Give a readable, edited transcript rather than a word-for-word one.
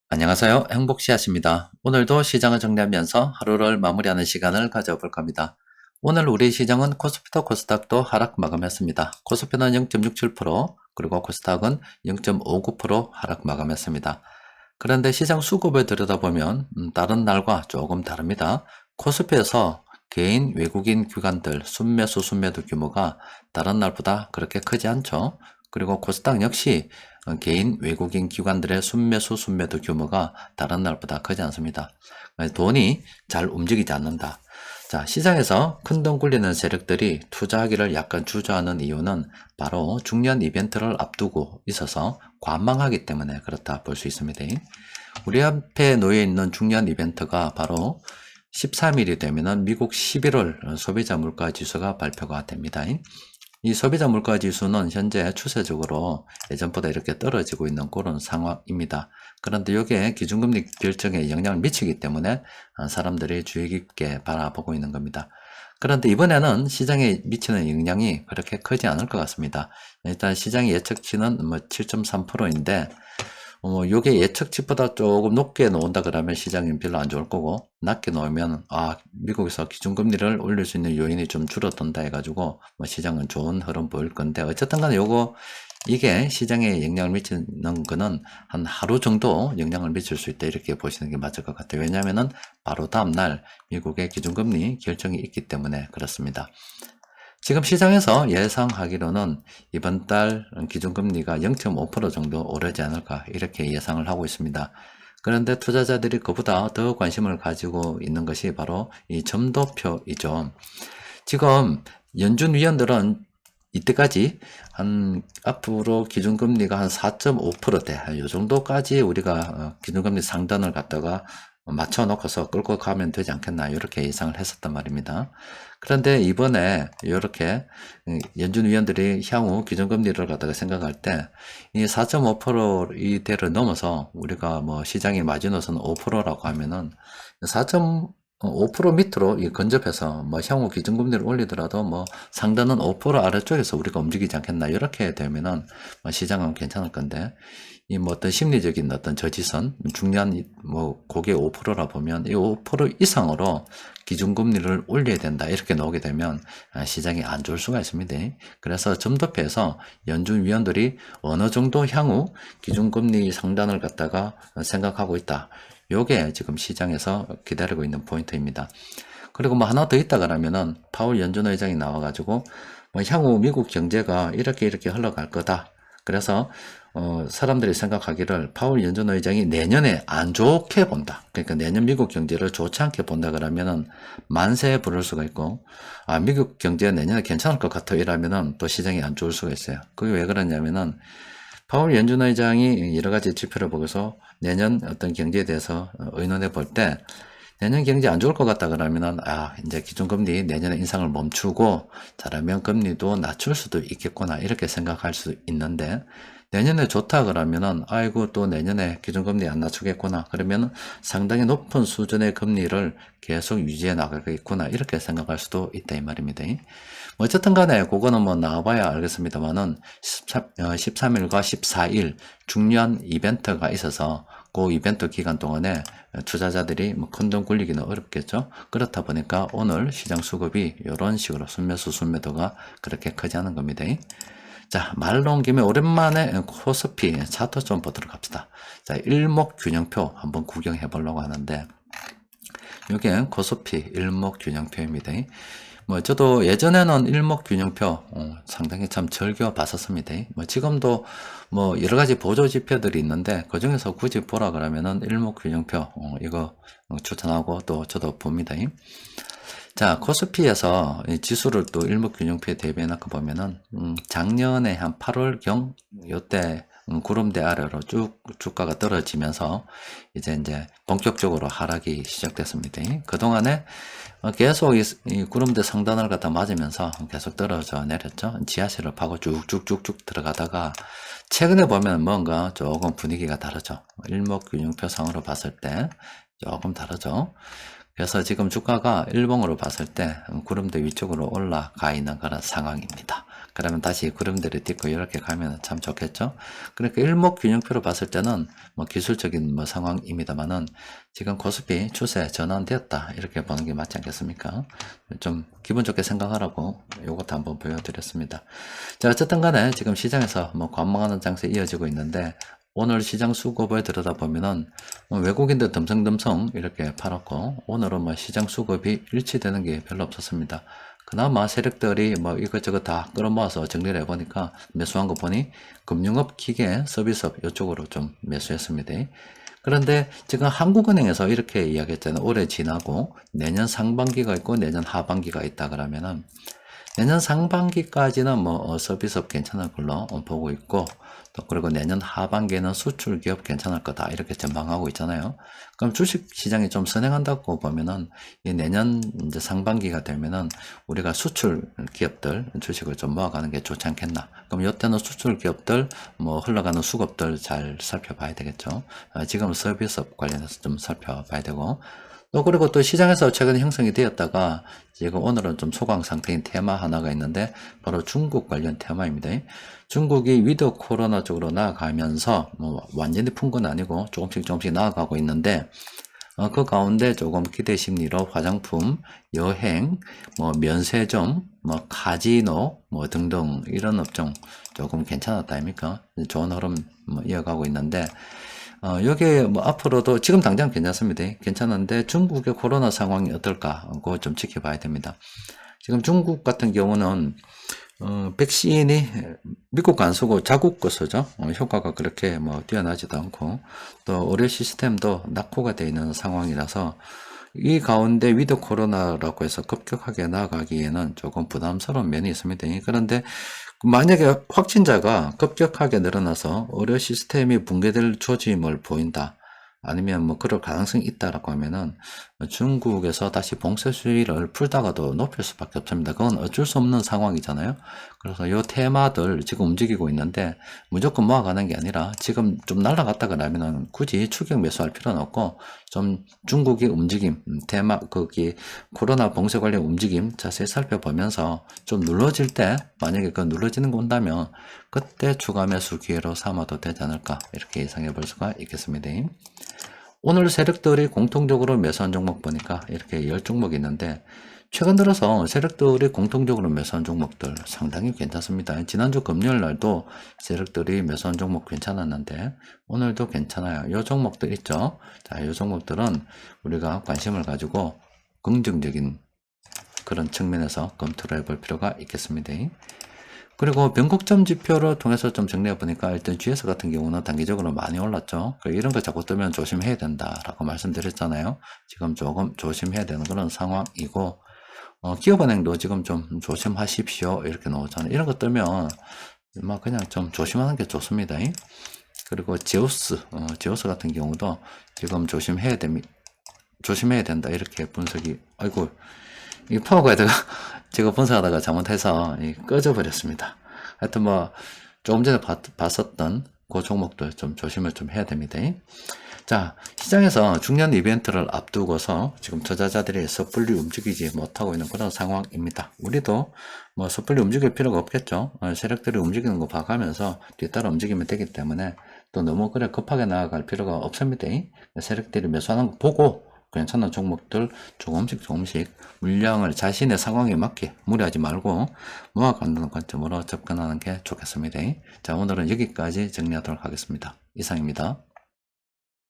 안녕하세요. 행복씨앗입니다. 오늘도 시장을 정리하면서 하루를 마무리하는 시간을 가져볼 겁니다. 오늘 우리 시장은 코스피도 코스닥도 하락 마감했습니다. 코스피는 0.67%, 그리고 코스닥은 0.59% 하락 마감했습니다. 그런데 시장 수급을 들여다보면 다른 날과 조금 다릅니다. 코스피에서 개인 외국인 기관들 순매수 순매도 규모가 다른 날보다 그렇게 크지 않죠. 그리고 코스닥 역시 개인 외국인 기관들의 순매수 순매도 규모가 다른 날보다 크지 않습니다. 돈이 잘 움직이지 않는다. 자, 시장에서 큰돈 굴리는 세력들이 투자하기를 약간 주저하는 이유는 바로 중요한 이벤트를 앞두고 있어서 관망하기 때문에 그렇다 볼 수 있습니다. 우리 앞에 놓여 있는 중요한 이벤트가 바로 13일이 되면은 미국 11월 소비자 물가 지수가 발표가 됩니다. 이 소비자 물가 지수는 현재 추세적으로 예전보다 이렇게 떨어지고 있는 그런 상황입니다. 그런데 이게 기준금리 결정에 영향을 미치기 때문에 사람들이 주의 깊게 바라보고 있는 겁니다. 그런데 이번에는 시장에 미치는 영향이 그렇게 크지 않을 것 같습니다. 일단 시장의 예측치는 7.3%인데 요게 예측치보다 조금 높게 놓은다 그러면 시장이 별로 안 좋을 거고, 낮게 놓으면 미국에서 기준금리를 올릴 수 있는 요인이 좀 줄어든다 해가지고 시장은 좋은 흐름 보일 건데, 어쨌든 간에 이게 시장에 영향을 미치는 거는 한 하루 정도 영향을 미칠 수 있다, 이렇게 보시는 게 맞을 것 같아요. 왜냐하면은 바로 다음날 미국의 기준금리 결정이 있기 때문에 그렇습니다. 지금 시장에서 예상하기로는 이번 달 기준금리가 0.5% 정도 오르지 않을까, 이렇게 예상을 하고 있습니다. 그런데 투자자들이 그보다 더 관심을 가지고 있는 것이 바로 이 점도표이죠. 지금 연준 위원들은 이때까지 앞으로 기준금리가 한 4.5%대, 이 정도까지 우리가 기준금리 상단을 갖다가 맞춰놓고서 끌고 가면 되지 않겠나, 이렇게 예상을 했었단 말입니다. 그런데 이번에 이렇게 연준 위원들이 향후 기준금리를 갖다가 생각할 때 이 4.5% 이대를 넘어서 우리가 시장의 마지노선 5%라고 하면은 4.5% 밑으로 근접해서 향후 기준금리를 올리더라도 상단은 5% 아래쪽에서 우리가 움직이지 않겠나, 이렇게 되면은 시장은 괜찮을 건데, 이 어떤 심리적인 어떤 저지선, 중요한 그게 5%라 보면 이 5% 이상으로 기준금리를 올려야 된다, 이렇게 나오게 되면 시장이 안 좋을 수가 있습니다. 그래서 점도표에서 연준 위원들이 어느 정도 향후 기준금리 상단을 갖다가 생각하고 있다, 요게 지금 시장에서 기다리고 있는 포인트입니다. 그리고 하나 더 있다 그러면은 파월 연준 의장이 나와가지고 향후 미국 경제가 이렇게 흘러갈 거다. 그래서 사람들이 생각하기를 파월 연준 의장이 내년에 안 좋게 본다. 그러니까 내년 미국 경제를 좋지 않게 본다 그러면은 만세에 부를 수가 있고, 미국 경제가 내년에 괜찮을 것 같아 이러면은 또 시장이 안 좋을 수가 있어요. 그게 왜 그러냐면은 파월 연준 의장이 여러 가지 지표를 보고서 내년 어떤 경제에 대해서 의논해 볼 때, 내년 경제 안 좋을 것 같다 그러면은 이제 기준금리 내년에 인상을 멈추고 잘하면 금리도 낮출 수도 있겠구나, 이렇게 생각할 수 있는데, 내년에 좋다 그러면은 아이고 또 내년에 기준금리 안 낮추겠구나, 그러면 상당히 높은 수준의 금리를 계속 유지해 나가겠구나, 이렇게 생각할 수도 있다, 이 말입니다. 어쨌든 간에 그거는 나와봐야 알겠습니다만은 13일과 14일 중요한 이벤트가 있어서 그 이벤트 기간 동안에 투자자들이 큰돈 굴리기는 어렵겠죠. 그렇다 보니까 오늘 시장 수급이 이런 식으로 순매수 순매도가 그렇게 크지 않은 겁니다. 자, 말 나온 김에 오랜만에 코스피 차트 좀 보도록 합시다. 자, 일목균형표 한번 구경해 보려고 하는데, 이게 코스피 일목균형표입니다. 저도 예전에는 일목균형표 상당히 참 즐겨 봤었습니다. 지금도 여러 가지 보조 지표들이 있는데 그 중에서 굳이 보라 그러면은 일목균형표 이거 추천하고 또 저도 봅니다. 자, 코스피에서 이 지수를 또 일목균형표에 대비해 놓고 보면은 작년에 한 8월경 요때 구름대 아래로 쭉 주가가 떨어지면서 이제 본격적으로 하락이 시작됐습니다. 그동안에 계속 이 구름대 상단을 갖다 맞으면서 계속 떨어져 내렸죠. 지하실을 파고 쭉쭉쭉쭉 들어가다가 최근에 보면 뭔가 조금 분위기가 다르죠. 일목균형표상으로 봤을 때 조금 다르죠. 그래서 지금 주가가 일봉으로 봤을 때 구름대 위쪽으로 올라가 있는 그런 상황입니다. 그러면 다시 구름대를 딛고 이렇게 가면 참 좋겠죠. 그러니까 일목균형표로 봤을 때는 뭐 기술적인 뭐 상황입니다만은 지금 코스피 추세 전환되었다 이렇게 보는 게 맞지 않겠습니까? 좀 기분 좋게 생각하라고 요것도 한번 보여드렸습니다. 자, 어쨌든 간에 지금 시장에서 뭐 관망하는 장세 이어지고 있는데 오늘 시장 수급을 들여다보면은 외국인들 덤성덤성 이렇게 팔았고 오늘은 뭐 시장 수급이 일치되는 게 별로 없었습니다. 그나마 세력들이 뭐 이것저것 다 끌어모아서 정리를 해보니까 매수한 거 보니 금융업, 기계, 서비스업 이쪽으로 좀 매수했습니다. 그런데 지금 한국은행에서 이렇게 이야기했잖아요. 올해 지나고 내년 상반기가 있고 내년 하반기가 있다 그러면은 내년 상반기까지는 뭐 서비스업 괜찮을 걸로 보고 있고 또 그리고 내년 하반기에는 수출 기업 괜찮을 거다 이렇게 전망하고 있잖아요. 그럼 주식 시장이 좀 선행한다고 보면은 이 내년 이제 상반기가 되면은 우리가 수출 기업들 주식을 좀 모아가는 게 좋지 않겠나. 그럼 이때는 수출 기업들 뭐 흘러가는 수급들 잘 살펴봐야 되겠죠. 지금 서비스업 관련해서 좀 살펴봐야 되고 또 그리고 또 시장에서 최근에 형성이 되었다가 지금 오늘은 좀 소강 상태인 테마 하나가 있는데 바로 중국 관련 테마입니다. 중국이 위드 코로나 쪽으로 나아가면서 뭐 완전히 푼 건 아니고 조금씩 나아가고 있는데 그 가운데 조금 기대 심리로 화장품, 여행, 뭐 면세점, 뭐 카지노 뭐 등등 이런 업종 조금 괜찮았다 아닙니까? 좋은 흐름 뭐 이어가고 있는데 여기에 뭐 앞으로도 지금 당장 괜찮습니다. 괜찮은데 중국의 코로나 상황이 어떨까? 그거 좀 지켜봐야 됩니다. 지금 중국 같은 경우는 백신이 미국 안 쓰고 자국 거 쓰죠. 효과가 그렇게 뭐 뛰어나지도 않고 또 의료 시스템도 낙후가 되어 있는 상황이라서 이 가운데 위드 코로나라고 해서 급격하게 나아가기에는 조금 부담스러운 면이 있습니다. 그런데 만약에 확진자가 급격하게 늘어나서 의료 시스템이 붕괴될 조짐을 보인다. 아니면 뭐 그럴 가능성이 있다라고 하면은 중국에서 다시 봉쇄 수위를 풀다가도 높일 수밖에 없습니다. 그건 어쩔 수 없는 상황이잖아요. 그래서 요 테마들 지금 움직이고 있는데 무조건 모아가는 게 아니라 지금 좀 날아갔다 그러면은 굳이 추격 매수할 필요는 없고 좀 중국의 움직임, 테마 거기 코로나 봉쇄 관련 움직임 자세히 살펴보면서 좀 눌러질 때 만약에 그 눌러지는 거 온다면 그때 추가 매수 기회로 삼아도 되지 않을까 이렇게 예상해 볼 수가 있겠습니다. 오늘 세력들이 공통적으로 매수한 종목 보니까 이렇게 10종목이 있는데 최근 들어서 세력들이 공통적으로 매수한 종목들 상당히 괜찮습니다. 지난주 금요일 날도 세력들이 매수한 종목 괜찮았는데 오늘도 괜찮아요. 이 종목들 있죠. 자, 이 종목들은 우리가 관심을 가지고 긍정적인 그런 측면에서 검토를 해볼 필요가 있겠습니다. 그리고 변곡점 지표를 통해서 좀 정리해 보니까 일단 GS 같은 경우는 단기적으로 많이 올랐죠. 이런 거 자꾸 뜨면 조심해야 된다라고 말씀드렸잖아요. 지금 조금 조심해야 되는 그런 상황이고 기업은행도 지금 좀 조심하십시오 이렇게 나오잖아요. 이런 거 뜨면 막 그냥 좀 조심하는 게 좋습니다. 그리고 제우스 같은 경우도 지금 조심해야 된다 이렇게 분석이 아이고 이 파워가이드가 제가 분석하다가 잘못해서 꺼져 버렸습니다. 하여튼 뭐 조금 전에 봤었던 그 종목들 좀 조심을 좀 해야 됩니다. 자, 시장에서 중요한 이벤트를 앞두고서 지금 투자자들이 섣불리 움직이지 못하고 있는 그런 상황입니다. 우리도 뭐 섣불리 움직일 필요가 없겠죠. 세력들이 움직이는 거 봐가면서 뒤따라 움직이면 되기 때문에 또 너무 그래 급하게 나아갈 필요가 없습니다. 세력들이 매수하는 거 보고 괜찮은 종목들 조금씩 물량을 자신의 상황에 맞게 무리하지 말고 모아간다는 관점으로 접근하는 게 좋겠습니다. 자, 오늘은 여기까지 정리하도록 하겠습니다. 이상입니다.